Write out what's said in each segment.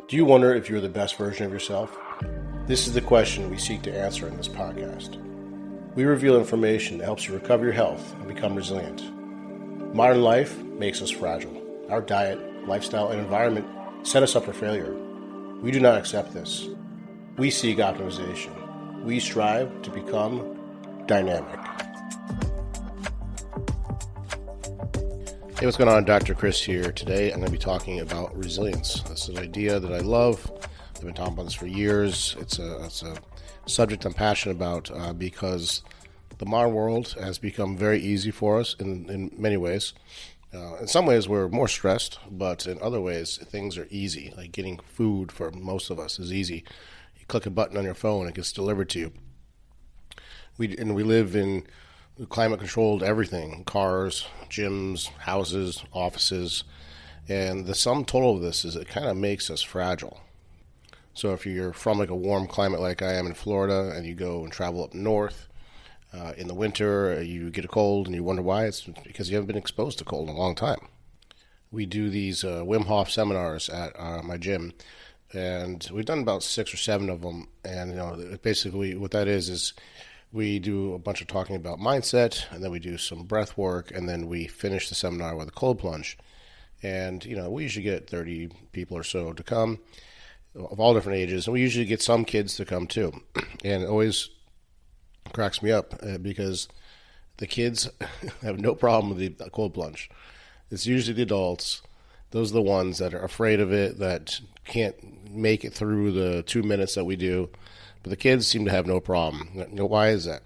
Do you wonder if you're the best version of yourself? This is the question we seek to answer in this podcast. We reveal information that helps you recover your health and become resilient. Modern life makes us fragile. Our diet, lifestyle, and environment set us up for failure. We do not accept this. We seek optimization. We strive to become dynamic. Hey, what's going on? Dr. Chris here. Today I'm going to be talking about resilience. This is an idea that I love. I've been talking about this for years. It's a subject I'm passionate about because the modern world has become very easy for us in many ways. In some ways we're more stressed, but in other ways things are easy. Like getting food for most of us is easy. You click a button on your phone, it gets delivered to you. We live in climate-controlled everything, cars, gyms, houses, offices, and the sum total of this is it kind of makes us fragile. So if you're from like a warm climate like I am in Florida and you go and travel up north, in the winter you get a cold and you wonder why, it's because you haven't been exposed to cold in a long time. We do these Wim Hof seminars at my gym, and we've done about 6 or 7 of them, and basically what that is we do a bunch of talking about mindset, and then we do some breath work, and then we finish the seminar with a cold plunge. And, we usually get 30 people or so to come of all different ages, and we usually get some kids to come too. And it always cracks me up because the kids have no problem with the cold plunge. It's usually the adults. Those are the ones that are afraid of it, that can't make it through the 2 minutes that we do. But the kids seem to have no problem. Why is that?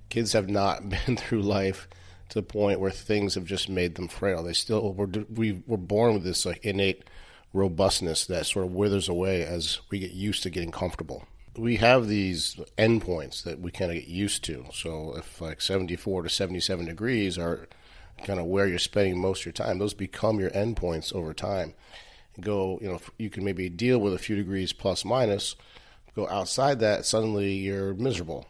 Kids have not been through life to the point where things have just made them frail. We're born with this like innate robustness that sort of withers away as we get used to getting comfortable. We have these endpoints that we kind of get used to. So if like 74 to 77 degrees are kind of where you're spending most of your time, those become your endpoints over time. You can maybe deal with a few degrees plus minus. Go outside that, suddenly you're miserable.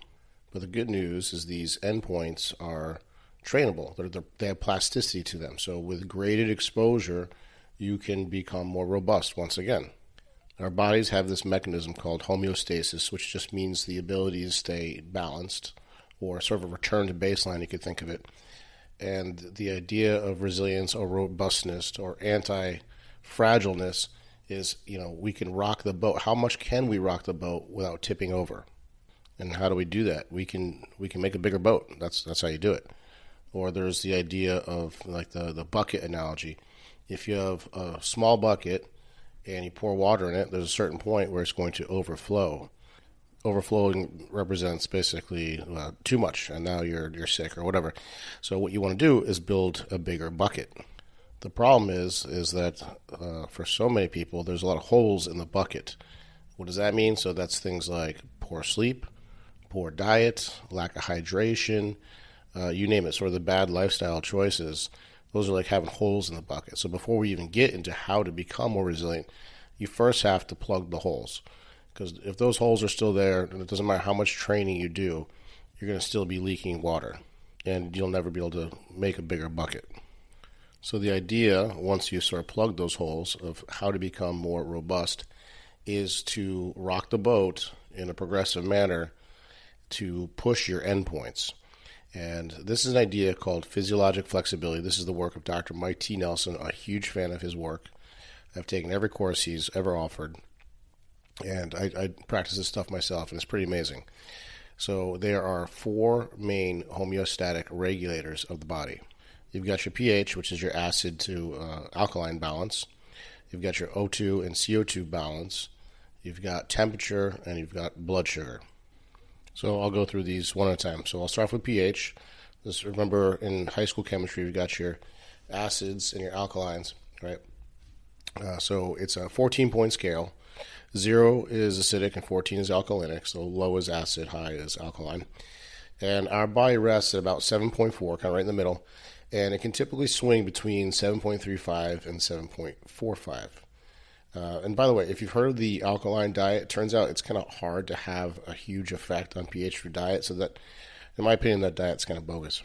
But the good news is these endpoints are trainable. They have plasticity to them. So with graded exposure, you can become more robust once again. Our bodies have this mechanism called homeostasis, which just means the ability to stay balanced, or sort of a return to baseline, you could think of it. And the idea of resilience or robustness or anti-fragileness is, we can rock the boat. How much can we rock the boat without tipping over? And how do we do that? We can make a bigger boat. That's how you do it. Or there's the idea of like the bucket analogy. If you have a small bucket and you pour water in it, there's a certain point where it's going to overflow. Overflowing represents basically too much, and now you're sick or whatever. So what you want to do is build a bigger bucket. The problem is that for so many people, there's a lot of holes in the bucket. What does that mean? So that's things like poor sleep, poor diet, lack of hydration, you name it, sort of the bad lifestyle choices. Those are like having holes in the bucket. So before we even get into how to become more resilient, you first have to plug the holes. Because if those holes are still there, and it doesn't matter how much training you do, you're going to still be leaking water, and you'll never be able to make a bigger bucket. So the idea, once you sort of plug those holes, of how to become more robust is to rock the boat in a progressive manner to push your endpoints. And this is an idea called physiologic flexibility. This is the work of Dr. Mike T. Nelson. I'm a huge fan of his work. I've taken every course he's ever offered, and I practice this stuff myself, and it's pretty amazing. So there are 4 main homeostatic regulators of the body. You've got your pH, which is your acid to alkaline balance. You've got your O2 and CO2 balance. You've got temperature, and you've got blood sugar. So I'll go through these one at a time. So I'll start with pH. Just remember, in high school chemistry, you've got your acids and your alkalines, right? So it's a 14-point scale. 0 is acidic and 14 is alkalinic. So low is acid, high is alkaline. And our body rests at about 7.4, kind of right in the middle. And it can typically swing between 7.35 and 7.45. And by the way, if you've heard of the alkaline diet, it turns out it's kind of hard to have a huge effect on pH for diet. So that, in my opinion, that diet's kind of bogus.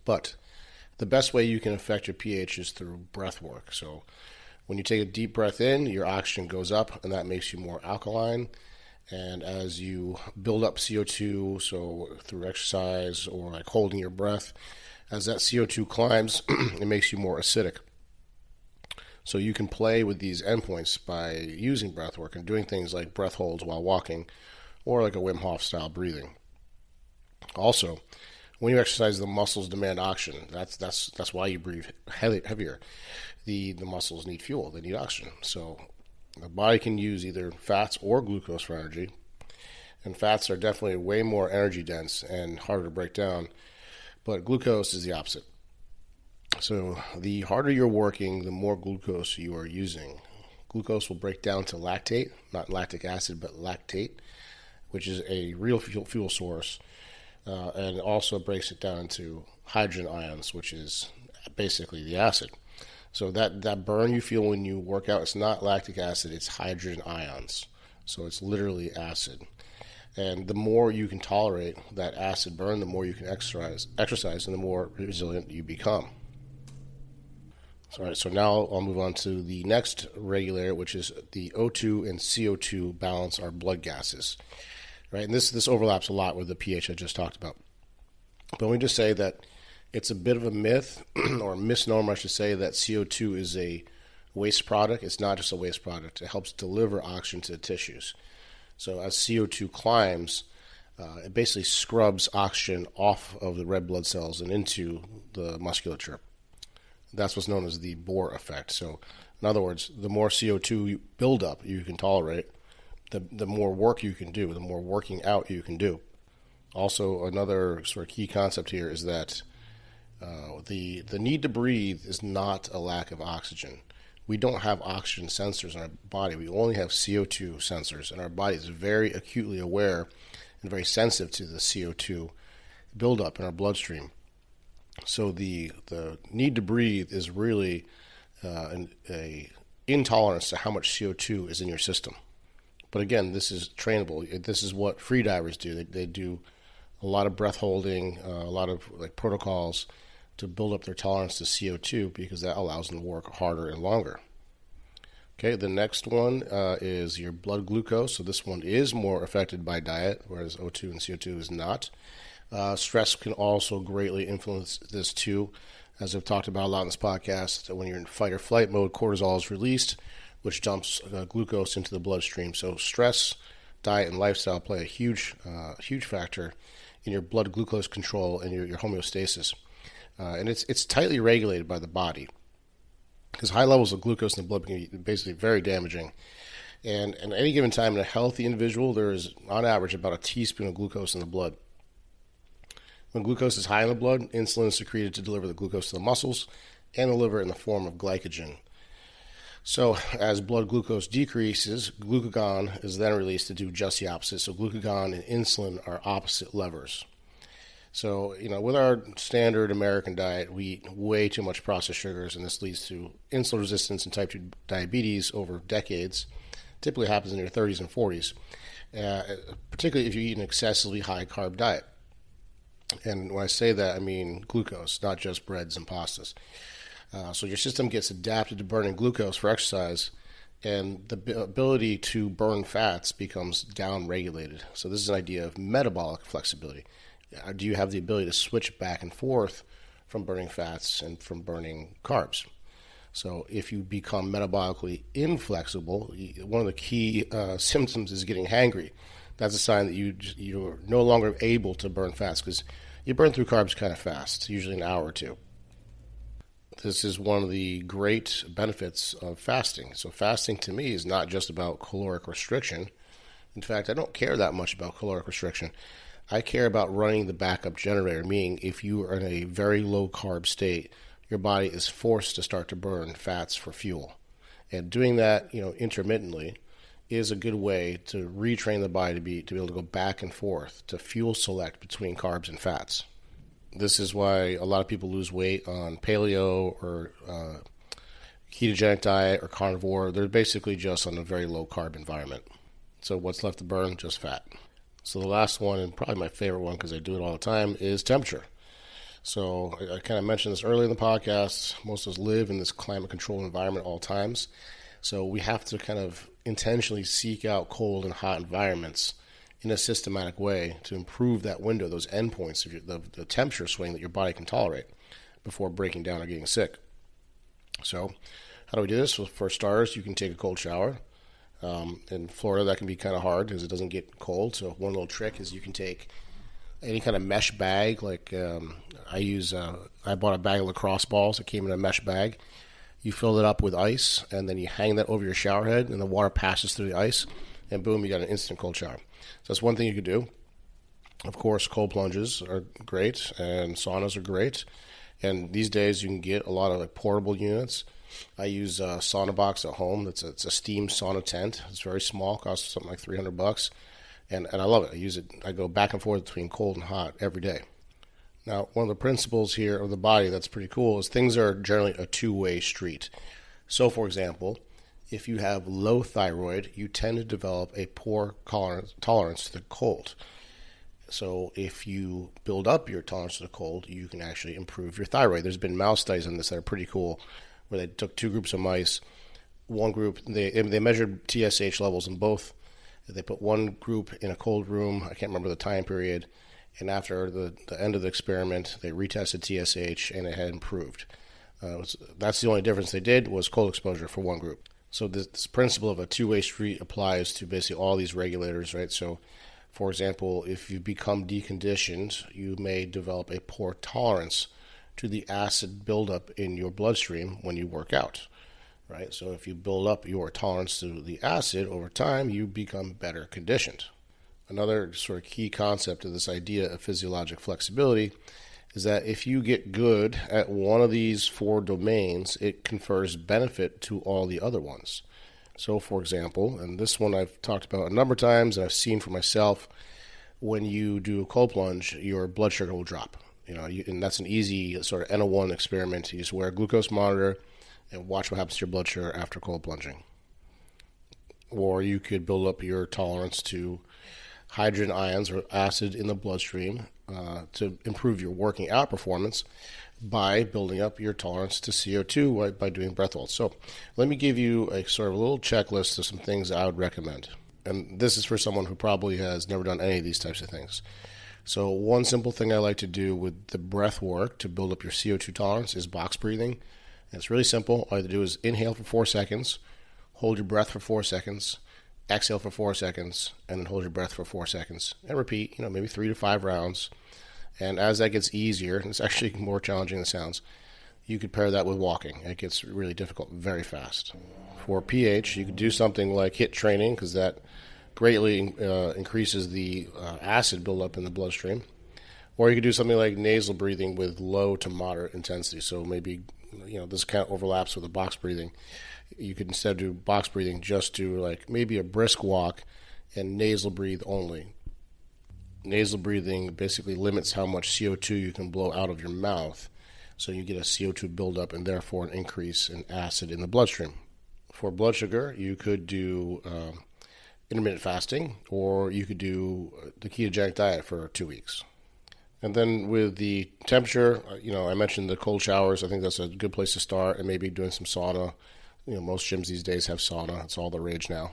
But the best way you can affect your pH is through breath work. So When you take a deep breath in, your oxygen goes up, and that makes you more alkaline. And as you build up CO2, so through exercise or like holding your breath, as that CO2 climbs, it makes you more acidic. So you can play with these endpoints by using breath work and doing things like breath holds while walking, or like a Wim Hof style breathing. Also, when you exercise, the muscles demand oxygen. That's why you breathe heavier. The muscles need fuel. They need oxygen. So the body can use either fats or glucose for energy. And fats are definitely way more energy dense and harder to break down. But glucose is the opposite. So the harder you're working, the more glucose you are using. Glucose will break down to lactate, not lactic acid, but lactate, which is a real fuel source. And also breaks it down into hydrogen ions, which is basically the acid. So that burn you feel when you work out, it's not lactic acid, it's hydrogen ions. So it's literally acid. And the more you can tolerate that acid burn, the more you can exercise, and the more resilient you become. All right, so now I'll move on to the next regulator, which is the O2 and CO2 balance our blood gases. Right, and this overlaps a lot with the pH I just talked about. But let me just say that it's a bit of a myth, or a misnomer, I should say, that CO2 is a waste product. It's not just a waste product. It helps deliver oxygen to the tissues. So as CO2 climbs, it basically scrubs oxygen off of the red blood cells and into the musculature. That's what's known as the Bohr effect. So in other words, the more CO2 buildup you can tolerate, the more work you can do, the more working out you can do. Also, another sort of key concept here is that the need to breathe is not a lack of oxygen. We don't have oxygen sensors in our body. We only have CO2 sensors, and our body is very acutely aware and very sensitive to the CO2 buildup in our bloodstream. So the need to breathe is really an intolerance to how much CO2 is in your system. But again, this is trainable. This is what freedivers do. They do a lot of breath holding, a lot of like protocols to build up their tolerance to CO2 because that allows them to work harder and longer. Okay, the next one is your blood glucose. So this one is more affected by diet, whereas O2 and CO2 is not. Stress can also greatly influence this too. As I've talked about a lot in this podcast, when you're in fight or flight mode, cortisol is released, which dumps glucose into the bloodstream. So stress, diet, and lifestyle play a huge factor in your blood glucose control and your homeostasis. And it's tightly regulated by the body because high levels of glucose in the blood can be basically very damaging. And at any given time in a healthy individual, there is, on average, about a teaspoon of glucose in the blood. When glucose is high in the blood, insulin is secreted to deliver the glucose to the muscles and the liver in the form of glycogen. So as blood glucose decreases, glucagon is then released to do just the opposite. So glucagon and insulin are opposite levers. So, with our standard American diet, we eat way too much processed sugars, and this leads to insulin resistance and type 2 diabetes over decades. Typically happens in your 30s and 40s, particularly if you eat an excessively high carb diet. And when I say that, I mean glucose, not just breads and pastas. So your system gets adapted to burning glucose for exercise, and the ability to burn fats becomes down-regulated. So this is an idea of metabolic flexibility. Do you have the ability to switch back and forth from burning fats and from burning carbs? So if you become metabolically inflexible, one of the key symptoms is getting hangry. That's a sign that you're no longer able to burn fats because you burn through carbs kind of fast, usually an hour or two. This is one of the great benefits of fasting. So fasting to me is not just about caloric restriction. In fact, I don't care that much about caloric restriction. I care about running the backup generator, meaning if you are in a very low carb state, your body is forced to start to burn fats for fuel. And doing that, intermittently is a good way to retrain the body to be able to go back and forth to fuel select between carbs and fats. This is why a lot of people lose weight on paleo or ketogenic diet or carnivore. They're basically just on a very low carb environment. So what's left to burn? Just fat. So the last one, and probably my favorite one because I do it all the time, is temperature. So I kind of mentioned this earlier in the podcast. Most of us live in this climate controlled environment at all times. So we have to kind of intentionally seek out cold and hot environments in a systematic way to improve that window, those endpoints of the temperature swing that your body can tolerate before breaking down or getting sick. So how do we do this? Well, for starters, you can take a cold shower. In Florida, that can be kind of hard because it doesn't get cold. So one little trick is you can take any kind of mesh bag. Like I bought a bag of lacrosse balls. It came in a mesh bag. You fill it up with ice, and then you hang that over your shower head, and the water passes through the ice, and boom, you got an instant cold shower. So that's one thing you could do. Of course, cold plunges are great, and saunas are great. And these days, you can get a lot of portable units. I use a sauna box at home. It's a steam sauna tent. It's very small, costs something like $300, and I love it. I use it. I go back and forth between cold and hot every day. Now, one of the principles here of the body that's pretty cool is things are generally a two-way street. So, for example, if you have low thyroid, you tend to develop a poor tolerance to the cold. So if you build up your tolerance to the cold, you can actually improve your thyroid. There's been mouse studies on this that are pretty cool, where they took two groups of mice. One group, they measured TSH levels in both. They put one group in a cold room. I can't remember the time period. And after the end of the experiment, they retested TSH, and it had improved. That's the only difference they did was cold exposure for one group. So this principle of a two-way street applies to basically all these regulators, right? So, for example, if you become deconditioned, you may develop a poor tolerance to the acid buildup in your bloodstream when you work out, right? So if you build up your tolerance to the acid over time, you become better conditioned. Another sort of key concept of this idea of physiologic flexibility is that if you get good at one of these four domains, it confers benefit to all the other ones. So, for example, and this one I've talked about a number of times and I've seen for myself, when you do a cold plunge, your blood sugar will drop. And that's an easy sort of N01 experiment. You just wear a glucose monitor and watch what happens to your blood sugar after cold plunging. Or you could build up your tolerance to hydrogen ions or acid in the bloodstream to improve your working out performance by building up your tolerance to CO2 by doing breath holds. So let me give you a sort of a little checklist of some things I would recommend. And this is for someone who probably has never done any of these types of things. So one simple thing I like to do with the breath work to build up your CO2 tolerance is box breathing. And it's really simple. All you have to do is inhale for 4 seconds, hold your breath for 4 seconds, exhale for 4 seconds, and then hold your breath for 4 seconds. And repeat, maybe 3 to 5 rounds. And as that gets easier, and it's actually more challenging than it sounds, you could pair that with walking. It gets really difficult very fast. For pH, you could do something like HIIT training, because that greatly increases the acid buildup in the bloodstream. Or you could do something like nasal breathing with low to moderate intensity. So maybe, this kind of overlaps with the box breathing. You could instead do box breathing, just do like maybe a brisk walk and nasal breathe only. Nasal breathing basically limits how much CO2 you can blow out of your mouth. So you get a CO2 buildup and therefore an increase in acid in the bloodstream. For blood sugar, you could do intermittent fasting, or you could do the ketogenic diet for 2 weeks. And then with the temperature, I mentioned the cold showers. I think that's a good place to start, and maybe doing some sauna. Most gyms these days have sauna. It's all the rage now.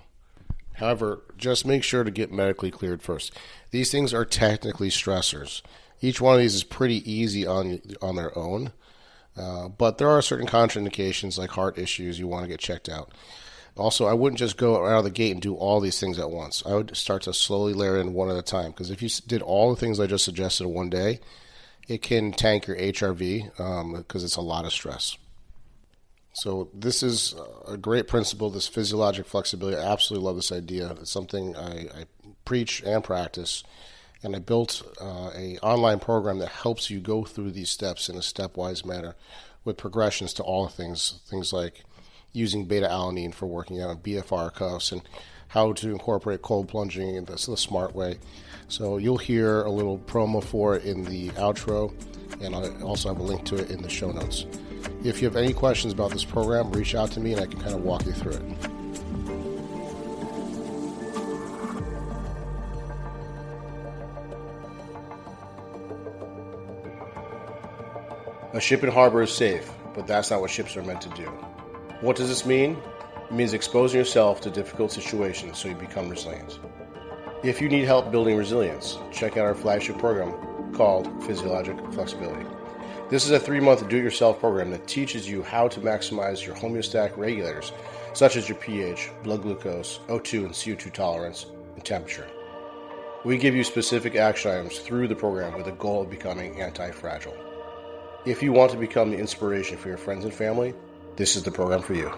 However, just make sure to get medically cleared first. These things are technically stressors. Each one of these is pretty easy on their own, but there are certain contraindications like heart issues you want to get checked out. Also, I wouldn't just go out of the gate and do all these things at once. I would start to slowly layer in one at a time, because if you did all the things I just suggested in one day, it can tank your HRV because it's a lot of stress. So this is a great principle, this physiologic flexibility. I absolutely love this idea. It's something I preach and practice. And I built an online program that helps you go through these steps in a stepwise manner with progressions to all things like using beta-alanine for working out, BFR cuffs, and how to incorporate cold plunging in the smart way. So you'll hear a little promo for it in the outro, and I also have a link to it in the show notes. If you have any questions about this program, reach out to me and I can kind of walk you through it. A ship in harbor is safe, but that's not what ships are meant to do. What does this mean? It means exposing yourself to difficult situations so you become resilient. If you need help building resilience, check out our flagship program called Physiologic Flexibility. This is a 3-month do-it-yourself program that teaches you how to maximize your homeostatic regulators, such as your pH, blood glucose, O2 and CO2 tolerance, and temperature. We give you specific action items through the program with the goal of becoming anti-fragile. If you want to become the inspiration for your friends and family, this is the program for you.